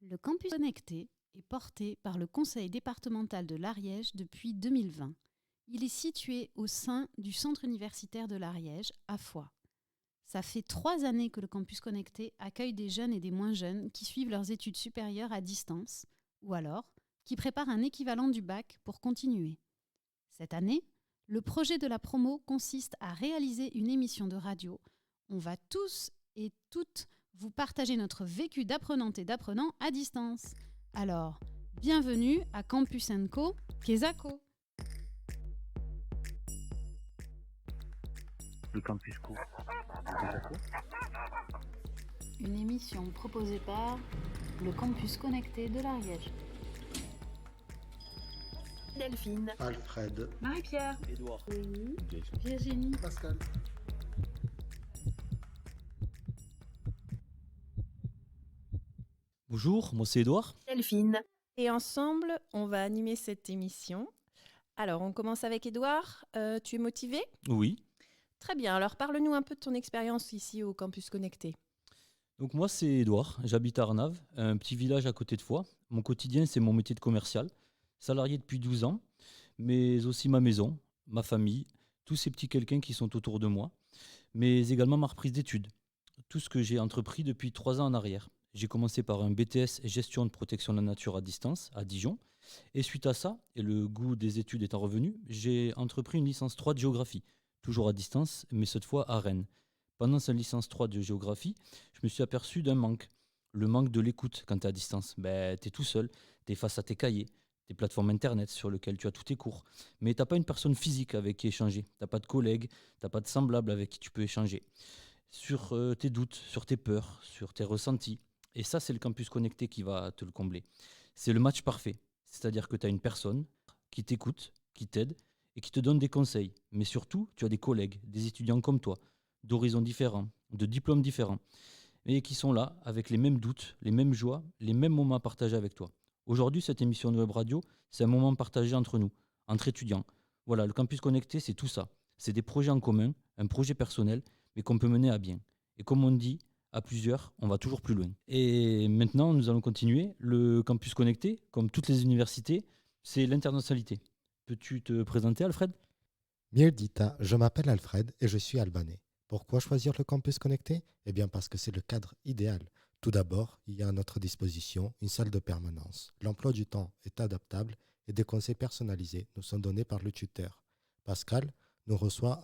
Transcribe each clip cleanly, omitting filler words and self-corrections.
Le campus connecté est porté par le Conseil départemental de l'Ariège depuis 2020. Il est situé au sein du centre universitaire de l'Ariège, à Foix. Ça fait 3 années que le campus connecté accueille des jeunes et des moins jeunes qui suivent leurs études supérieures à distance, ou alors qui préparent un équivalent du bac pour continuer. Cette année, le projet de la promo consiste à réaliser une émission de radio. On va tous et toutes vous partager notre vécu d'apprenante et d'apprenant à distance. Alors, bienvenue à Campus & Co, Kesako. Le campus court. Une émission proposée par le campus connecté de l'Ariège. Delphine, Alfred, Marie-Pierre, Édouard. Virginie. Pascal. Bonjour, moi c'est Édouard. Delphine. Et ensemble, on va animer cette émission. Alors, on commence avec Édouard. Tu es motivé ? Oui. Très bien. Alors, parle-nous un peu de ton expérience ici au Campus Connecté. Donc moi c'est Édouard, j'habite à Arnave, un petit village à côté de Foix. Mon quotidien c'est mon métier de commercial, salarié depuis 12 ans, mais aussi ma maison, ma famille, tous ces petits quelqu'un qui sont autour de moi, mais également ma reprise d'études. Tout ce que j'ai entrepris depuis 3 ans en arrière. J'ai commencé par un BTS gestion de protection de la nature à distance à Dijon. Et suite à ça, et le goût des études étant revenu, j'ai entrepris une licence 3 de géographie, toujours à distance, mais cette fois à Rennes. Pendant cette licence 3 de géographie, je me suis aperçu d'un manque. Le manque de l'écoute quand tu es à distance. Ben, tu es tout seul, tu es face à tes cahiers, tes plateformes internet sur lesquelles tu as tous tes cours. Mais tu n'as pas une personne physique avec qui échanger. Tu n'as pas de collègues, tu n'as pas de semblable avec qui tu peux échanger. Sur tes doutes, sur tes peurs, sur tes ressentis. Et ça, c'est le campus connecté qui va te le combler. C'est le match parfait. C'est-à-dire que tu as une personne qui t'écoute, qui t'aide et qui te donne des conseils. Mais surtout, tu as des collègues, des étudiants comme toi, d'horizons différents, de diplômes différents, et qui sont là avec les mêmes doutes, les mêmes joies, les mêmes moments à partager avec toi. Aujourd'hui, cette émission de web radio, c'est un moment partagé entre nous, entre étudiants. Voilà, le campus connecté, c'est tout ça. C'est des projets en commun, un projet personnel, mais qu'on peut mener à bien. Et comme on dit, à plusieurs, on va toujours plus loin. Et maintenant, nous allons continuer. Le campus connecté, comme toutes les universités, c'est l'internationalité. Peux-tu te présenter, Alfred ? Mirdita, je m'appelle Alfred et je suis albanais. Pourquoi choisir le campus connecté ? Eh bien parce que c'est le cadre idéal. Tout d'abord, il y a à notre disposition une salle de permanence. L'emploi du temps est adaptable et des conseils personnalisés nous sont donnés par le tuteur. Pascal nous reçoit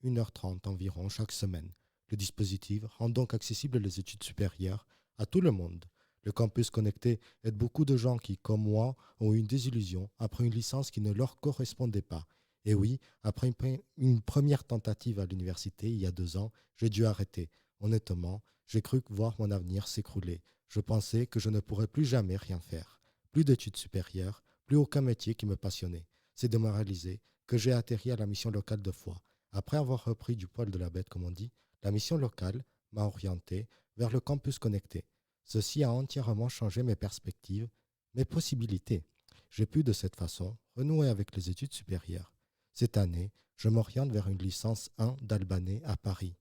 1h30 environ chaque semaine. Le dispositif rend donc accessible les études supérieures à tout le monde. Le campus connecté aide beaucoup de gens qui, comme moi, ont eu une désillusion après une licence qui ne leur correspondait pas. Et oui, après une première tentative à l'université, il y a 2 ans, j'ai dû arrêter. Honnêtement, j'ai cru voir mon avenir s'écrouler. Je pensais que je ne pourrais plus jamais rien faire. Plus d'études supérieures, plus aucun métier qui me passionnait. C'est démoralisé que j'ai atterri à la mission locale de Foix. Après avoir repris du poil de la bête, comme on dit, la mission locale m'a orienté vers le campus connecté. Ceci a entièrement changé mes perspectives, mes possibilités. J'ai pu de cette façon renouer avec les études supérieures. Cette année, je m'oriente vers une licence 1 d'albanais à Paris.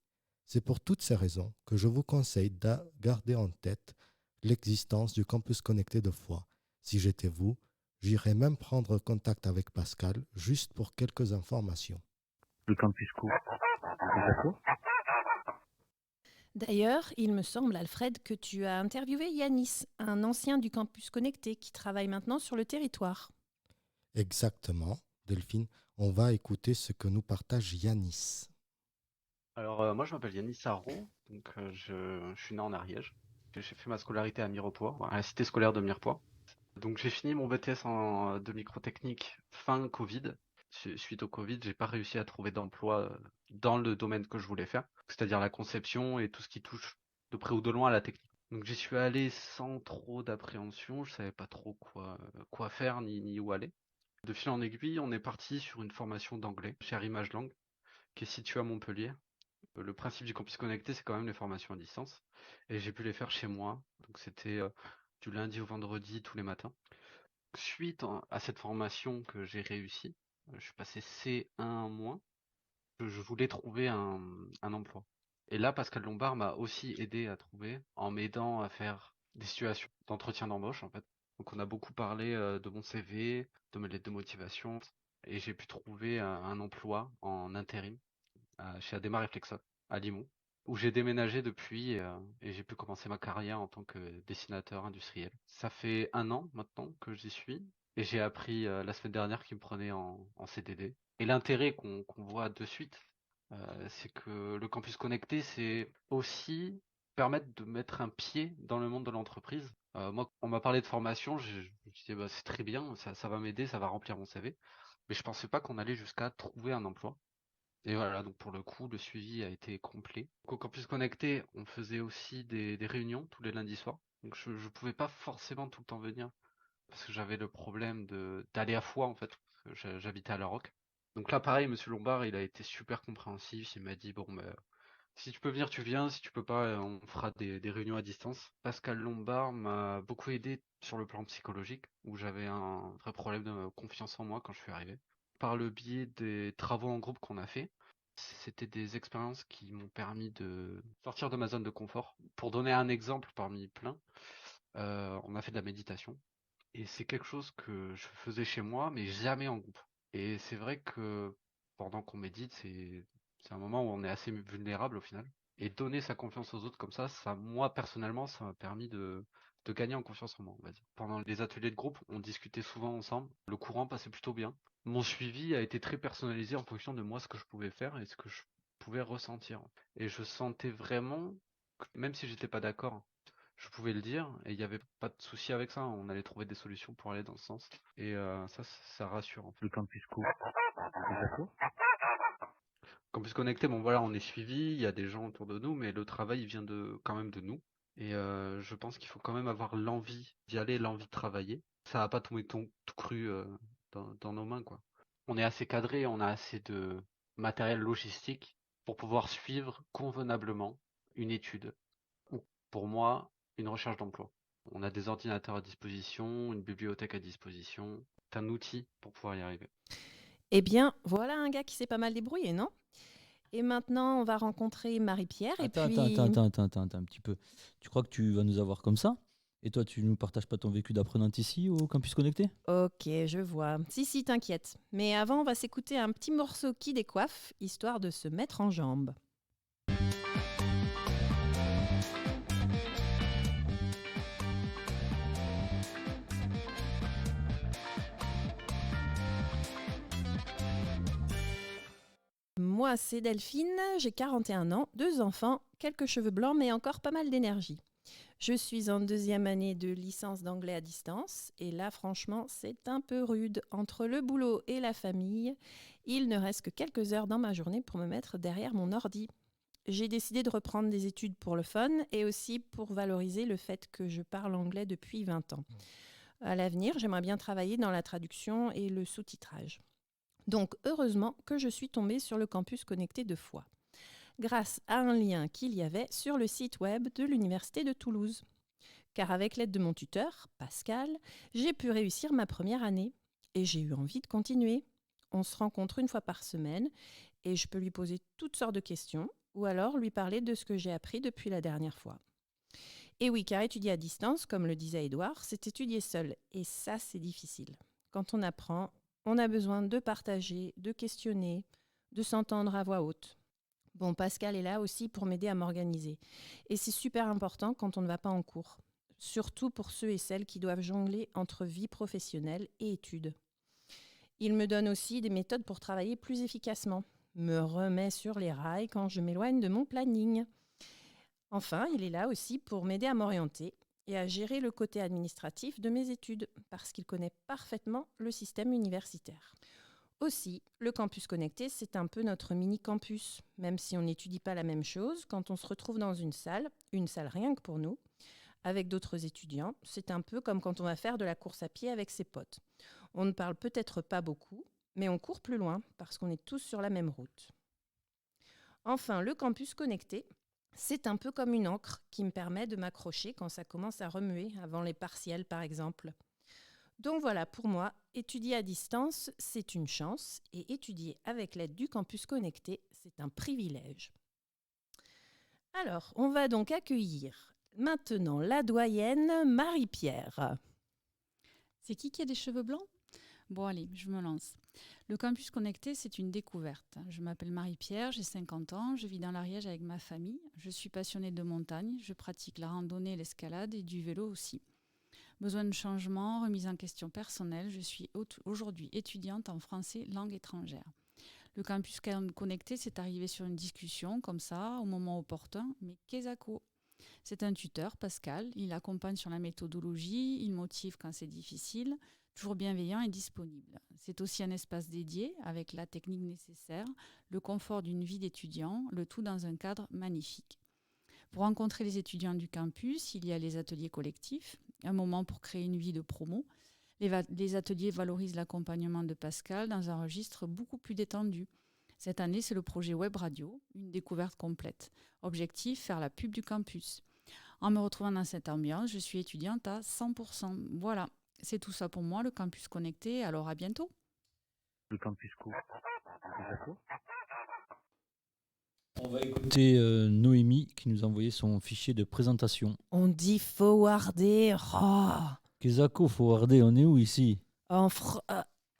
C'est pour toutes ces raisons que je vous conseille de garder en tête l'existence du campus connecté de Foix. Si j'étais vous, j'irais même prendre contact avec Pascal juste pour quelques informations. Le campus court. D'ailleurs, il me semble, Alfred, que tu as interviewé Yanis, un ancien du Campus Connecté qui travaille maintenant sur le territoire. Exactement, Delphine. On va écouter ce que nous partage Yanis. Alors, moi, je m'appelle Yannis Sarro, donc je suis né en Ariège. J'ai fait ma scolarité à Mirepoix, à la cité scolaire de Mirepoix. Donc, j'ai fini mon BTS de microtechnique fin Covid. Suite au Covid, j'ai pas réussi à trouver d'emploi dans le domaine que je voulais faire, c'est-à-dire la conception et tout ce qui touche de près ou de loin à la technique. Donc, j'y suis allé sans trop d'appréhension, je savais pas trop quoi faire ni où aller. De fil en aiguille, on est parti sur une formation d'anglais chez Arimage Langue, qui est située à Montpellier. Le principe du campus connecté, c'est quand même les formations à distance. Et j'ai pu les faire chez moi. Donc c'était du lundi au vendredi tous les matins. Suite à cette formation que j'ai réussi, je suis passé C1-, je voulais trouver un emploi. Et là, Pascal Lombard m'a aussi aidé à trouver en m'aidant à faire des situations d'entretien d'embauche en fait. Donc on a beaucoup parlé de mon CV, de mes lettres de motivation, et j'ai pu trouver un emploi en intérim chez Adema Reflexo à Limoux, où j'ai déménagé depuis et j'ai pu commencer ma carrière en tant que dessinateur industriel. Ça fait 1 an maintenant que j'y suis et j'ai appris la semaine dernière qu'ils me prenaient en CDD. Et l'intérêt qu'on voit de suite, c'est que le campus connecté, c'est aussi permettre de mettre un pied dans le monde de l'entreprise. Moi, on m'a parlé de formation, je me disais bah, c'est très bien, ça va m'aider, ça va remplir mon CV. Mais je pensais pas qu'on allait jusqu'à trouver un emploi. Et voilà, donc pour le coup, le suivi a été complet. Donc, au campus connecté, on faisait aussi des réunions tous les lundis soirs. Donc je pouvais pas forcément tout le temps venir parce que j'avais le problème d'aller à Foix en fait, parce que j'habitais à La Roque. Donc là, pareil, Monsieur Lombard, il a été super compréhensif. Il m'a dit bon, ben, si tu peux venir, tu viens. Si tu peux pas, on fera des réunions à distance. Pascal Lombard m'a beaucoup aidé sur le plan psychologique, où j'avais un vrai problème de confiance en moi quand je suis arrivé. Par le biais des travaux en groupe qu'on a fait, c'était des expériences qui m'ont permis de sortir de ma zone de confort. Pour donner un exemple parmi plein, on a fait de la méditation. Et c'est quelque chose que je faisais chez moi, mais jamais en groupe. Et c'est vrai que pendant qu'on médite, c'est un moment où on est assez vulnérable au final. Et donner sa confiance aux autres comme ça, moi personnellement, ça m'a permis de gagner en confiance en moi, on va dire. Pendant les ateliers de groupe, on discutait souvent ensemble. Le courant passait plutôt bien. Mon suivi a été très personnalisé en fonction de moi, ce que je pouvais faire et ce que je pouvais ressentir. Et je sentais vraiment, même si j'étais pas d'accord, je pouvais le dire et il n'y avait pas de souci avec ça. On allait trouver des solutions pour aller dans ce sens. Et ça rassure en fait. Le campus court. D'accord. Campus connecté, bon voilà, on est suivi, il y a des gens autour de nous, mais le travail il vient quand même de nous. Et je pense qu'il faut quand même avoir l'envie d'y aller, l'envie de travailler. Ça va pas tomber tout cru dans nos mains, quoi. On est assez cadré, on a assez de matériel logistique pour pouvoir suivre convenablement une étude ou, pour moi, une recherche d'emploi. On a des ordinateurs à disposition, une bibliothèque à disposition, c'est un outil pour pouvoir y arriver. Eh bien, voilà un gars qui s'est pas mal débrouillé, non? Et maintenant, on va rencontrer Marie-Pierre et Attends, puis... attends, un petit peu. Tu crois que tu vas nous avoir comme ça? Et toi, tu nous partages pas ton vécu d'apprenante ici au campus connecté? Ok, je vois. Si, t'inquiète. Mais avant, on va s'écouter un petit morceau qui décoiffe, histoire de se mettre en jambe. Moi, c'est Delphine, j'ai 41 ans, 2 enfants, quelques cheveux blancs, mais encore pas mal d'énergie. Je suis en 2e année de licence d'anglais à distance, et là, franchement, c'est un peu rude. Entre le boulot et la famille, il ne reste que quelques heures dans ma journée pour me mettre derrière mon ordi. J'ai décidé de reprendre des études pour le fun et aussi pour valoriser le fait que je parle anglais depuis 20 ans. À l'avenir, j'aimerais bien travailler dans la traduction et le sous-titrage. Donc, heureusement que je suis tombée sur le campus connecté de Foix, grâce à un lien qu'il y avait sur le site web de l'Université de Toulouse. Car avec l'aide de mon tuteur, Pascal, j'ai pu réussir ma première année et j'ai eu envie de continuer. On se rencontre une fois par semaine et je peux lui poser toutes sortes de questions ou alors lui parler de ce que j'ai appris depuis la dernière fois. Et oui, car étudier à distance, comme le disait Édouard, c'est étudier seul et ça, c'est difficile. Quand on apprend, on a besoin de partager, de questionner, de s'entendre à voix haute. Bon, Pascal est là aussi pour m'aider à m'organiser. Et c'est super important quand on ne va pas en cours, surtout pour ceux et celles qui doivent jongler entre vie professionnelle et études. Il me donne aussi des méthodes pour travailler plus efficacement, me remet sur les rails quand je m'éloigne de mon planning. Enfin, il est là aussi pour m'aider à m'orienter et à gérer le côté administratif de mes études, parce qu'il connaît parfaitement le système universitaire. Aussi, le campus connecté, c'est un peu notre mini-campus. Même si on n'étudie pas la même chose, quand on se retrouve dans une salle rien que pour nous, avec d'autres étudiants, c'est un peu comme quand on va faire de la course à pied avec ses potes. On ne parle peut-être pas beaucoup, mais on court plus loin parce qu'on est tous sur la même route. Enfin, le campus connecté, c'est un peu comme une encre qui me permet de m'accrocher quand ça commence à remuer, avant les partiels par exemple. Donc voilà, pour moi, étudier à distance, c'est une chance et étudier avec l'aide du campus connecté, c'est un privilège. Alors, on va donc accueillir Maintenant, la doyenne Marie-Pierre. C'est qui a des cheveux blancs? Bon, allez, je me lance. Le campus connecté, c'est une découverte. Je m'appelle Marie-Pierre, j'ai 50 ans, je vis dans l'Ariège avec ma famille. Je suis passionnée de montagne, je pratique la randonnée, l'escalade et du vélo aussi. Besoin de changement, remise en question personnelle, je suis aujourd'hui étudiante en français langue étrangère. Le campus connecté, c'est arrivé sur une discussion, comme ça, au moment opportun, mais Kezako. C'est un tuteur, Pascal, il accompagne sur la méthodologie, il motive quand c'est difficile, toujours bienveillant et disponible. C'est aussi un espace dédié, avec la technique nécessaire, le confort d'une vie d'étudiant, le tout dans un cadre magnifique. Pour rencontrer les étudiants du campus, il y a les ateliers collectifs, un moment pour créer une vie de promo. Les ateliers valorisent l'accompagnement de Pascal dans un registre beaucoup plus détendu. Cette année, c'est le projet Web Radio, une découverte complète. Objectif, faire la pub du campus. En me retrouvant dans cette ambiance, je suis étudiante à 100%. Voilà, c'est tout ça pour moi, le campus connecté. Alors à bientôt. Le campus co. D'accord. On va écouter Noémie qui nous a envoyé son fichier de présentation. On dit forwarder. Kezako, forwarder, on est où ici? Ah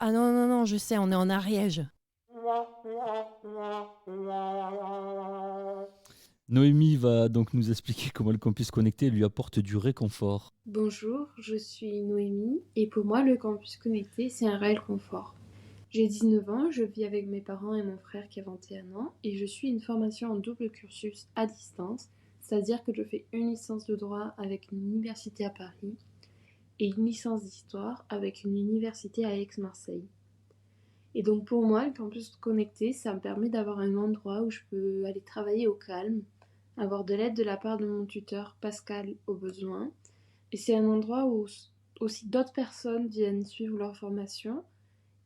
non, je sais, on est en Ariège. Noémie va donc nous expliquer comment le campus connecté lui apporte du réconfort. Bonjour, je suis Noémie et pour moi le campus connecté c'est un réel confort. J'ai 19 ans, je vis avec mes parents et mon frère qui a 21 ans et je suis une formation en double cursus à distance, c'est-à-dire que je fais une licence de droit avec une université à Paris et une licence d'histoire avec une université à Aix-Marseille. Et donc pour moi le campus connecté ça me permet d'avoir un endroit où je peux aller travailler au calme, avoir de l'aide de la part de mon tuteur Pascal au besoin. Et c'est un endroit où aussi d'autres personnes viennent suivre leur formation.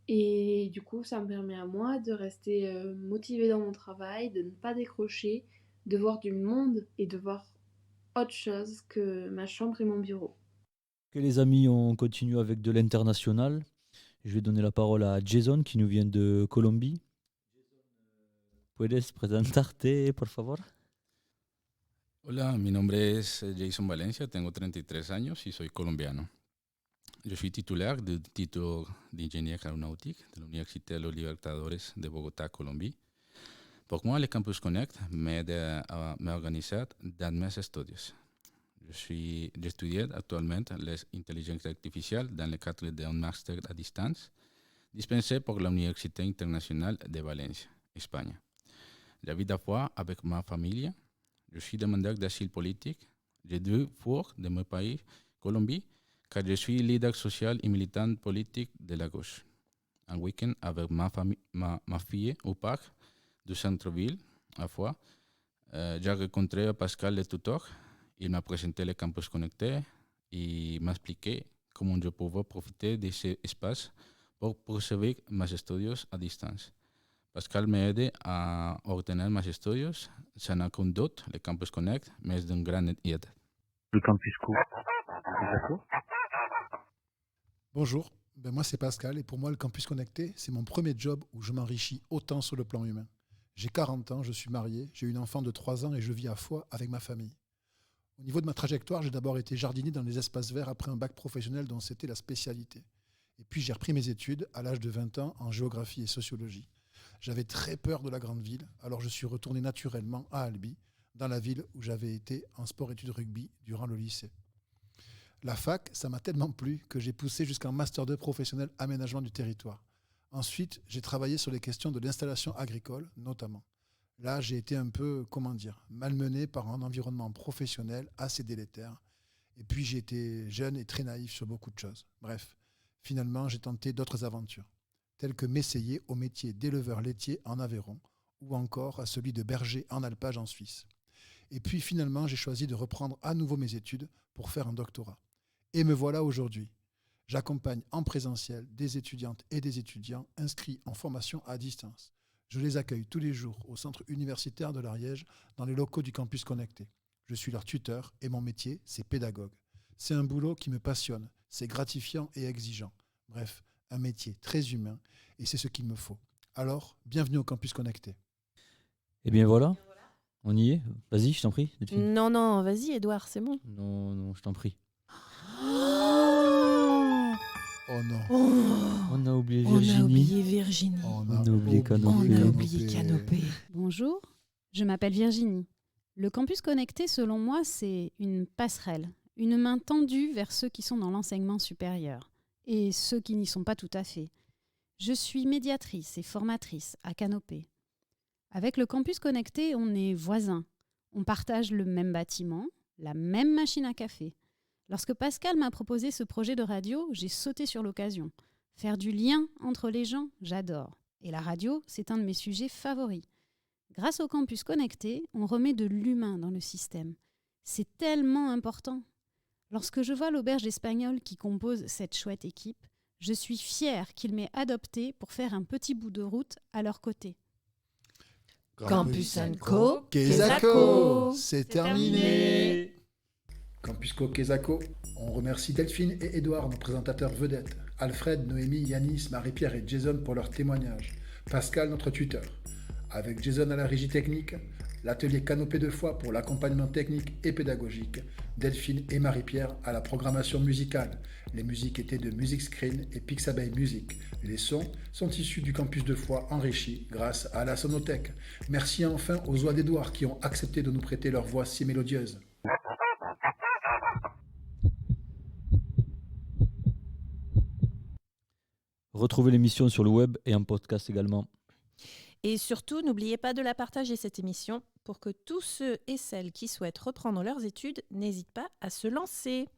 Et du coup, ça me permet à moi de rester motivée dans mon travail, de ne pas décrocher, de voir du monde et de voir autre chose que ma chambre et mon bureau. Ok, les amis, on continue avec de l'international. Je vais donner la parole à Jason qui nous vient de Colombie. ¿Puedes presentarte, por favor? Hola, mi nombre es Jason Valencia, tengo 33 años y soy colombiano. Je suis titulaire du titre d'ingénieur aéronautique de l'Université de los Libertadores de Bogotá, Colombie. Pour moi, le Campus Connect m'aide à m'organiser dans mes estudios. J'étudie actuellement l'intelligence artificielle dans le cadre d'un master à distance dispensé par l'Université internationale de Valencia, Espagne. J'habite à fois avec ma famille. Je suis demandeur d'asile politique. J'ai dû fuir de mon pays, Colombie, car je suis leader social et militant politique de la gauche. Un week-end avec ma fille au parc du centre-ville, à fois, j'ai rencontré Pascal le tuteur. Il m'a présenté le campus connecté et m'a expliqué comment je pouvais profiter de cet espace pour poursuivre mes études à distance. Pascal m'a aidé à obtenir mes études sans aucun doute. Le Campus Connect m'est d'une grande aide. Le campus co. D'accord. Bonjour, moi c'est Pascal et pour moi le campus connecté c'est mon premier job où je m'enrichis autant sur le plan humain. J'ai 40 ans, je suis marié, j'ai une enfant de 3 ans et je vis à Foix avec ma famille. Au niveau de ma trajectoire, j'ai d'abord été jardinier dans les espaces verts après un bac professionnel dont c'était la spécialité. Et puis j'ai repris mes études à l'âge de 20 ans en géographie et sociologie. J'avais très peur de la grande ville, alors je suis retourné naturellement à Albi, dans la ville où j'avais été en sport-études rugby durant le lycée. La fac, ça m'a tellement plu que j'ai poussé jusqu'en Master 2 professionnel aménagement du territoire. Ensuite, j'ai travaillé sur les questions de l'installation agricole, notamment. Là, j'ai été un peu, malmené par un environnement professionnel assez délétère. Et puis, j'ai été jeune et très naïf sur beaucoup de choses. Bref, finalement, j'ai tenté d'autres aventures, telles que m'essayer au métier d'éleveur laitier en Aveyron ou encore à celui de berger en alpage en Suisse. Et puis, finalement, j'ai choisi de reprendre à nouveau mes études pour faire un doctorat. Et me voilà aujourd'hui. J'accompagne en présentiel des étudiantes et des étudiants inscrits en formation à distance. Je les accueille tous les jours au centre universitaire de l'Ariège dans les locaux du campus connecté. Je suis leur tuteur et mon métier, c'est pédagogue. C'est un boulot qui me passionne, c'est gratifiant et exigeant. Bref, un métier très humain et c'est ce qu'il me faut. Alors, bienvenue au campus connecté. Et bien voilà, On y est? Vas-y, je t'en prie, Delphine. Non, non, vas-y, Edouard, c'est bon. Non, non, je t'en prie. Oh non. On a oublié On a Virginie. oublié Virginie. On a oublié Canopé. On a oublié Canopé. Bonjour, je m'appelle Virginie. Le campus connecté, selon moi, c'est une passerelle, une main tendue vers ceux qui sont dans l'enseignement supérieur et ceux qui n'y sont pas tout à fait. Je suis médiatrice et formatrice à Canopé. Avec le campus connecté, on est voisins. On partage le même bâtiment, la même machine à café. Lorsque Pascal m'a proposé ce projet de radio, j'ai sauté sur l'occasion. Faire du lien entre les gens, j'adore. Et la radio, c'est un de mes sujets favoris. Grâce au campus connecté, on remet de l'humain dans le système. C'est tellement important. Lorsque je vois l'auberge espagnole qui compose cette chouette équipe, je suis fière qu'ils m'aient adopté pour faire un petit bout de route à leur côté. Campus & Co. Quesaco, c'est terminé. Campus Co Quesaco, on remercie Delphine et Edouard, nos présentateurs vedettes, Alfred, Noémie, Yanis, Marie-Pierre et Jason pour leurs témoignages, Pascal, notre tuteur. Avec Jason à la régie technique, l'atelier Canopé de Foix pour l'accompagnement technique et pédagogique, Delphine et Marie-Pierre à la programmation musicale. Les musiques étaient de Music Screen et Pixabay Music. Les sons sont issus du campus de Foix enrichis grâce à la sonothèque. Merci enfin aux oies d'Edouard qui ont accepté de nous prêter leur voix si mélodieuse. Retrouvez l'émission sur le web et en podcast également. Et surtout, n'oubliez pas de la partager cette émission pour que tous ceux et celles qui souhaitent reprendre leurs études n'hésitent pas à se lancer.